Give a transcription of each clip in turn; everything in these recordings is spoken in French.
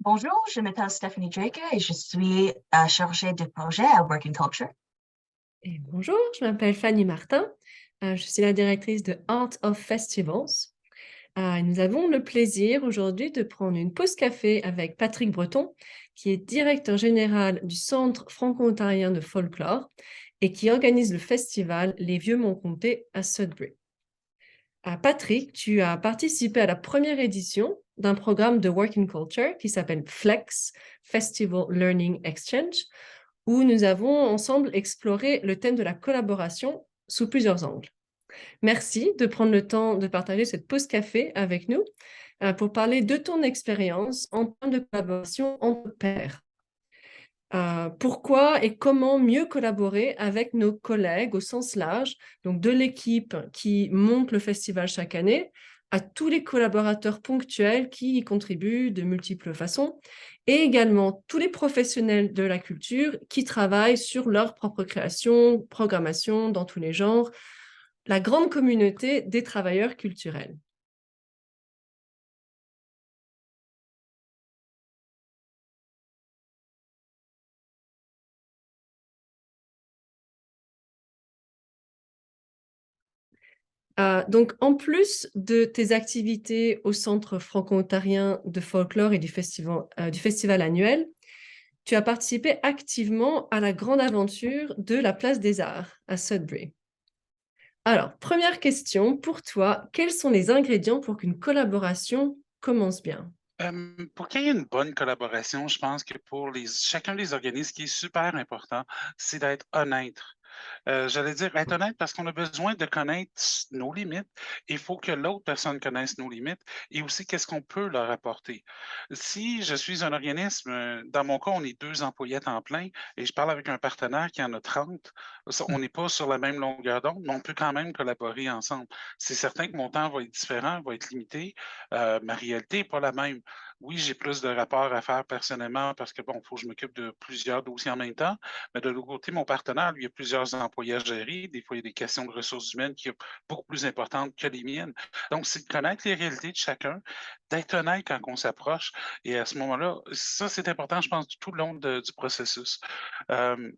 Bonjour, je m'appelle Stephanie Draker et je suis chargée de projet à Working Culture. Et bonjour, je m'appelle Fanny Martin. Je suis la directrice de Art of Festivals. Et nous avons le plaisir aujourd'hui de prendre une pause café avec Patrick Breton, qui est directeur général du Centre franco-ontarien de folklore et qui organise le festival Les Vieux Montcomté à Sudbury. Patrick, tu as participé à la première édition d'un programme de Working Culture qui s'appelle FLEX, Festival Learning Exchange, où nous avons ensemble exploré le thème de la collaboration sous plusieurs angles. Merci de prendre le temps de partager cette pause café avec nous pour parler de ton expérience en termes de collaboration entre pairs. Pourquoi et comment mieux collaborer avec nos collègues au sens large, donc de l'équipe qui monte le festival chaque année, à tous les collaborateurs ponctuels qui y contribuent de multiples façons, et également tous les professionnels de la culture qui travaillent sur leur propre création, programmation dans tous les genres, la grande communauté des travailleurs culturels. Donc, en plus de tes activités au Centre franco-ontarien de folklore et du festival annuel, tu as participé activement à la grande aventure de la Place des Arts à Sudbury. Alors, première question pour toi, quels sont les ingrédients pour qu'une collaboration commence bien? Pour qu'il y ait une bonne collaboration, je pense que pour chacun des organismes, ce qui est super important, c'est d'être honnête. J'allais dire être honnête parce qu'on a besoin de connaître nos limites. Il faut que l'autre personne connaisse nos limites et aussi qu'est-ce qu'on peut leur apporter. Si je suis un organisme, dans mon cas, on est 2 employés à temps plein et je parle avec un partenaire qui en a 30. On n'est pas sur la même longueur d'onde, mais on peut quand même collaborer ensemble. C'est certain que mon temps va être différent, va être limité. Ma réalité n'est pas la même. Oui, j'ai plus de rapports à faire personnellement parce que, bon, il faut que je m'occupe de plusieurs dossiers en même temps. Mais de l'autre côté, mon partenaire, lui, a plusieurs employés à gérer. Des fois, il y a des questions de ressources humaines qui sont beaucoup plus importantes que les miennes. Donc, c'est de connaître les réalités de chacun, d'être honnête quand on s'approche. Et à ce moment-là, ça, c'est important, je pense, tout le long du processus. Euh,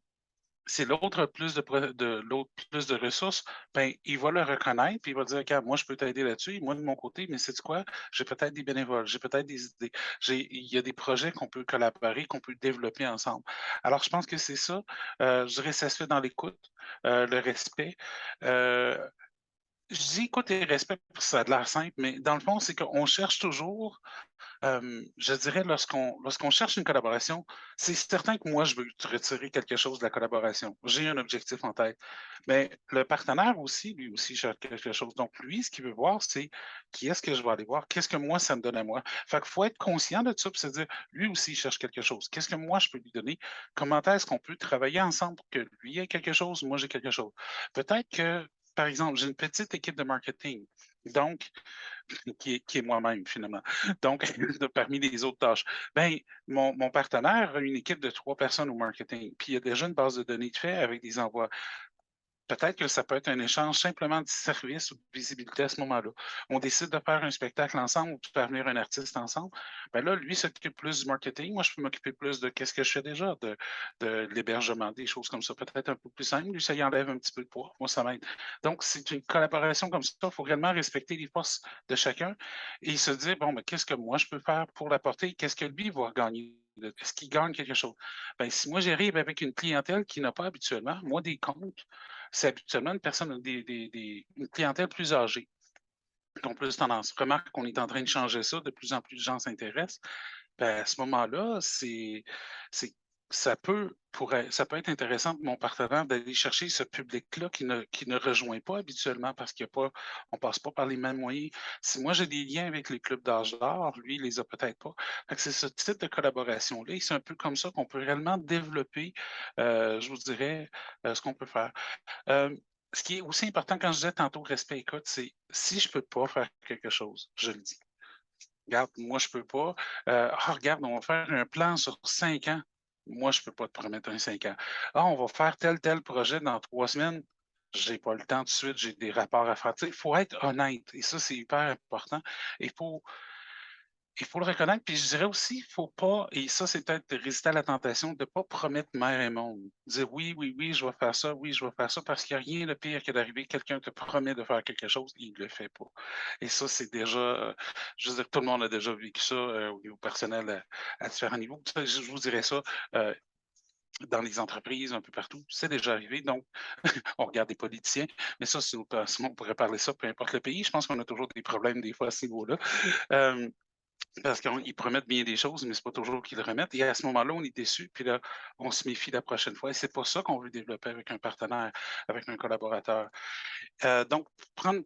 c'est l'autre plus l'autre plus de ressources, ben, il va le reconnaître, puis il va dire: «Regarde, moi, je peux t'aider là-dessus, moi, de mon côté, mais sais-tu quoi? J'ai peut-être des bénévoles, j'ai peut-être des idées, il y a des projets qu'on peut collaborer, qu'on peut développer ensemble». Alors, je pense que c'est ça, je dirais ça se fait dans l'écoute, le respect, heu je dis écoute et respect parce que ça a de l'air simple, mais dans le fond, c'est qu'on cherche toujours, je dirais lorsqu'on cherche une collaboration, c'est certain que moi, je veux te retirer quelque chose de la collaboration. J'ai un objectif en tête. Mais le partenaire aussi, lui aussi cherche quelque chose. Donc lui, ce qu'il veut voir, c'est qui est-ce que je vais aller voir? Qu'est-ce que moi, ça me donne à moi? Fait qu'il faut être conscient de ça, puis se dire, lui aussi, il cherche quelque chose. Qu'est-ce que moi, je peux lui donner? Comment est-ce qu'on peut travailler ensemble pour que lui ait quelque chose, moi, j'ai quelque chose? Peut-être que, par exemple, j'ai une petite équipe de marketing. Donc, qui est moi-même finalement. Donc, parmi les autres tâches, ben, mon partenaire a une équipe de 3 personnes au marketing, puis il y a déjà une base de données de fait avec des envois. Peut-être que ça peut être un échange simplement de services ou de visibilité à ce moment-là. On décide de faire un spectacle ensemble ou de faire venir un artiste ensemble. Ben là, lui s'occupe plus du marketing. Moi, je peux m'occuper plus de qu'est-ce que je fais déjà, de l'hébergement, des choses comme ça. Peut-être un peu plus simple. Lui, ça y enlève un petit peu de poids. Moi, ça m'aide. Donc, c'est une collaboration comme ça. Il faut réellement respecter les forces de chacun et se dire, bon, mais qu'est-ce que moi, je peux faire pour l'apporter? Qu'est-ce que lui va gagner? Est-ce qu'il gagne quelque chose? Ben, si moi, j'arrive avec une clientèle qui n'a pas habituellement, moi, des comptes, c'est habituellement une personne une clientèle plus âgée, qui ont plus tendance. Remarque qu'on est en train de changer ça, de plus en plus de gens s'intéressent. Ben, à ce moment-là, c'est ça peut être intéressant pour mon partenaire d'aller chercher ce public-là qui ne rejoint pas habituellement parce qu'il y a pas on passe pas par les mêmes moyens. Si moi j'ai des liens avec les clubs d'âge d'or, lui, il les a peut-être pas. Fait que c'est ce type de collaboration-là et c'est un peu comme ça qu'on peut réellement développer, je vous dirais, ce qu'on peut faire. Hem, Ce qui est aussi important quand je disais tantôt respect écoute, c'est si je peux pas faire quelque chose, je le dis. Regarde, moi je peux pas. Regarde, on va faire un plan sur 5 ans. Moi, je peux pas te promettre un 5 ans. Ah, on va faire tel projet dans 3 semaines. J'ai pas le temps tout de suite, j'ai des rapports à faire. Tu sais, il faut être honnête et ça, c'est hyper important. Il faut il faut le reconnaître. Puis je dirais aussi, il ne faut pas, et ça, c'est peut-être de résister à la tentation de ne pas promettre mer et monde. Dire oui, oui, oui, je vais faire ça, oui, je vais faire ça, parce qu'il n'y a rien de pire que d'arriver, quelqu'un te promet de faire quelque chose, et il ne le fait pas. Et ça, c'est déjà, je veux dire, tout le monde a déjà vécu ça au niveau personnel à différents niveaux. Ça, je vous dirais ça. euh, dans les entreprises, un peu partout, c'est déjà arrivé. Donc, on regarde des politiciens, mais ça, c'est une autre façon, on pourrait parler ça, peu importe le pays. Je pense qu'on a toujours des problèmes des fois à ce niveau-là. Euh, Parce qu'ils promettent bien des choses, mais c'est pas toujours qu'ils le remettent. Et à ce moment-là, on est déçu, puis là, on se méfie la prochaine fois. Et c'est pas ça qu'on veut développer avec un partenaire, avec un collaborateur. Donc, prendre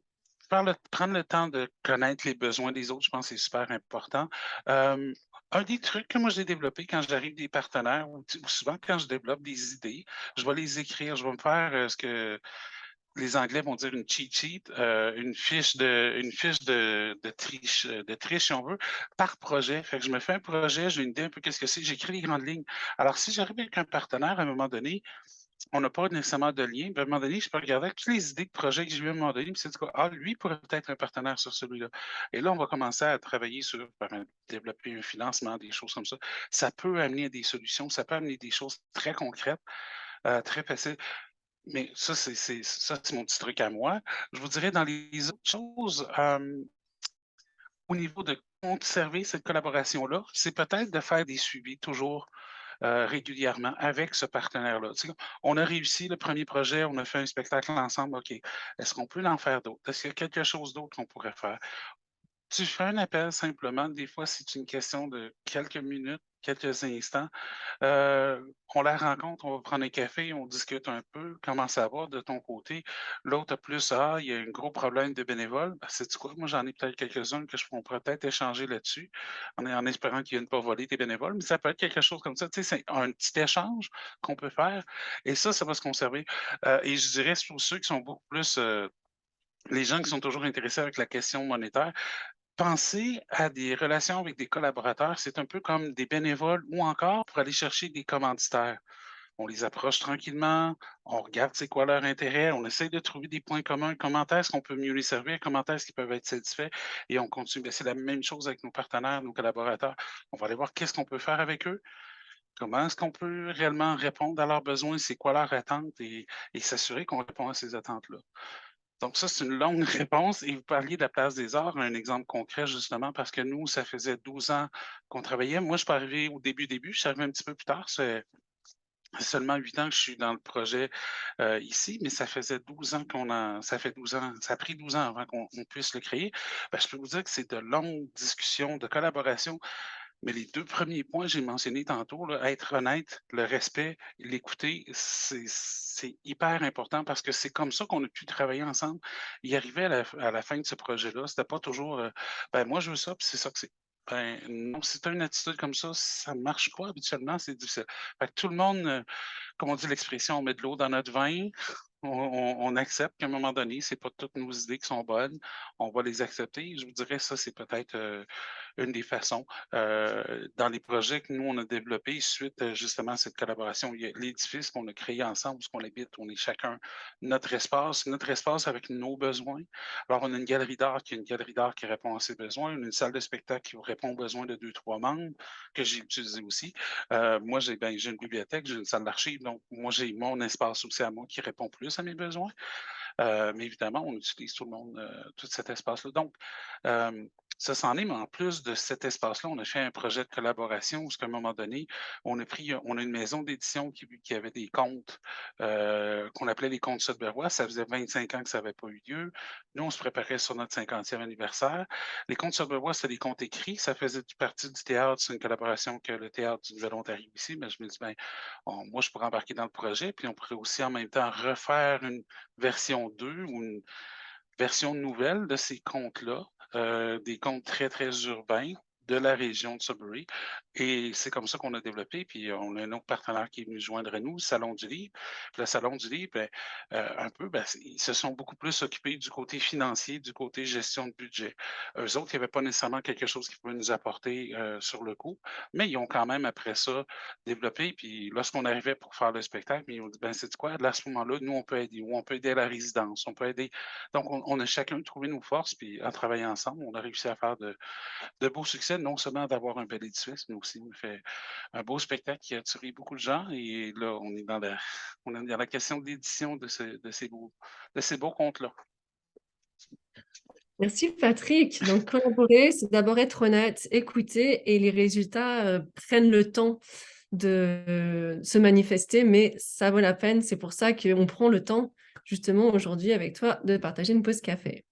le temps de connaître les besoins des autres, je pense que c'est super important. Euh, un des trucs que moi j'ai développé quand j'arrive des partenaires, ou souvent quand je développe des idées, je vais les écrire, je vais me faire ce que les Anglais vont dire une cheat sheet, une fiche de triche, si on veut, par projet. Fait que je me fais un projet, j'ai une idée un peu qu'est-ce que c'est, j'écris les grandes lignes. Alors, si j'arrive avec un partenaire, à un moment donné, on n'a pas nécessairement de lien, puis à un moment donné, je peux regarder toutes les idées de projets que j'ai eu à un moment donné, puis c'est quoi, ah, lui pourrait peut-être un partenaire sur celui-là. Et là, on va commencer à travailler sur, développer un financement, des choses comme ça. Ça peut amener à des solutions, ça peut amener des choses très concrètes, très faciles. Mais ça, c'est mon petit truc à moi. Je vous dirais dans les autres choses, au niveau de conserver cette collaboration-là, c'est peut-être de faire des suivis toujours régulièrement avec ce partenaire-là. Tu sais, on a réussi le premier projet, on a fait un spectacle ensemble, OK. Est-ce qu'on peut en faire d'autres? Est-ce qu'il y a quelque chose d'autre qu'on pourrait faire? Tu fais un appel simplement, des fois, c'est une question de quelques minutes, quelques instants. On la rencontre, on va prendre un café, on discute un peu, comment ça va de ton côté. L'autre a plus, ah, il y a un gros problème de bénévoles. Ben, sais-tu quoi? Moi, j'en ai peut-être quelques-uns on pourrait peut-être échanger là-dessus, en espérant qu'ils ne viennent pas voler tes bénévoles, mais ça peut être quelque chose comme ça. Tu sais, c'est un petit échange qu'on peut faire. Et ça va se conserver. Et je dirais, pour ceux qui sont beaucoup plus les gens qui sont toujours intéressés avec la question monétaire, penser à des relations avec des collaborateurs, c'est un peu comme des bénévoles ou encore pour aller chercher des commanditaires. On les approche tranquillement, on regarde c'est quoi leur intérêt, on essaie de trouver des points communs, comment est-ce qu'on peut mieux les servir, comment est-ce qu'ils peuvent être satisfaits et on continue. Ben, c'est la même chose avec nos partenaires, nos collaborateurs. On va aller voir qu'est-ce qu'on peut faire avec eux, comment est-ce qu'on peut réellement répondre à leurs besoins, c'est quoi leur attente et s'assurer qu'on répond à ces attentes-là. Donc ça, c'est une longue réponse et vous parliez de la place des arts, un exemple concret justement parce que nous, ça faisait 12 ans qu'on travaillait. Moi, je suis pas arrivé au début, je suis arrivé un petit peu plus tard. C'est seulement 8 ans que je suis dans le projet ici, mais ça faisait 12 ans ça fait 12 ans, ça a pris 12 ans avant qu'on puisse le créer. Ben, je peux vous dire que c'est de longues discussions, de collaboration, mais les 2 premiers points que j'ai mentionnés tantôt, là, être honnête, le respect, l'écouter, c'est hyper important parce que c'est comme ça qu'on a pu travailler ensemble. Il arrivait à la fin de ce projet-là, c'était pas toujours, «Ben, moi, je veux ça, puis c'est ça que c'est». Ben, non, si tu as une attitude comme ça ne marche pas habituellement, c'est difficile. Fait que tout le monde, comme on dit l'expression, on met de l'eau dans notre vin. On accepte qu'à un moment donné, c'est pas toutes nos idées qui sont bonnes. On va les accepter. Je vous dirais, ça, c'est peut-être une des façons. Dans les projets que nous, on a développés suite justement à cette collaboration, il y a l'édifice qu'on a créé ensemble, où on habite, on est chacun notre espace avec nos besoins. Alors, on a une galerie d'art qui est une galerie d'art qui répond à ses besoins, une salle de spectacle qui répond aux besoins de 2, 3 membres, que j'ai utilisé aussi. Moi, j'ai une bibliothèque, j'ai une salle d'archives, donc moi, j'ai mon espace aussi à moi qui répond plus à mes besoins. Mais évidemment, on utilise tout le monde, tout cet espace-là. Donc, euh, ça s'en est, mais en plus de cet espace-là, on a fait un projet de collaboration où, à un moment donné, on a une maison d'édition qui avait des comptes qu'on appelait les comptes Sudburois. Ça faisait 25 ans que ça n'avait pas eu lieu. Nous, on se préparait sur notre 50e anniversaire. Les comptes Sudburois, c'était des comptes écrits. Ça faisait partie du théâtre. C'est une collaboration que le théâtre du Nouvelle-Ontario ici. Mais je me dis, ben, moi, je pourrais embarquer dans le projet, puis on pourrait aussi en même temps refaire une version 2 ou une version nouvelle de ces contes-là, des contes très, très urbains de la région de Sudbury. Et c'est comme ça qu'on a développé. Puis on a un autre partenaire qui est venu joindre à nous, le Salon du Livre. Puis le Salon du Livre, ben, un peu, ben, ils se sont beaucoup plus occupés du côté financier, du côté gestion de budget. Eux autres, il n'y avait pas nécessairement quelque chose qui pouvait nous apporter sur le coup, mais ils ont quand même, après ça, développé. Puis lorsqu'on arrivait pour faire le spectacle, ils ont dit, ben, c'est quoi? Là, à ce moment-là, nous, on peut aider. Ou on peut aider à la résidence. On peut aider. Donc, on a chacun trouvé nos forces. Puis en travaillant ensemble, on a réussi à faire de beaux succès. non seulement d'avoir un ballet de Suisse, mais aussi on fait un beau spectacle qui a attiré beaucoup de gens. Et là, on est dans la question de l'édition de ces beaux contes-là. Merci Patrick. Donc collaborer, c'est d'abord être honnête, écouter et les résultats prennent le temps de se manifester, mais ça vaut la peine. C'est pour ça qu'on prend le temps justement aujourd'hui avec toi de partager une pause café.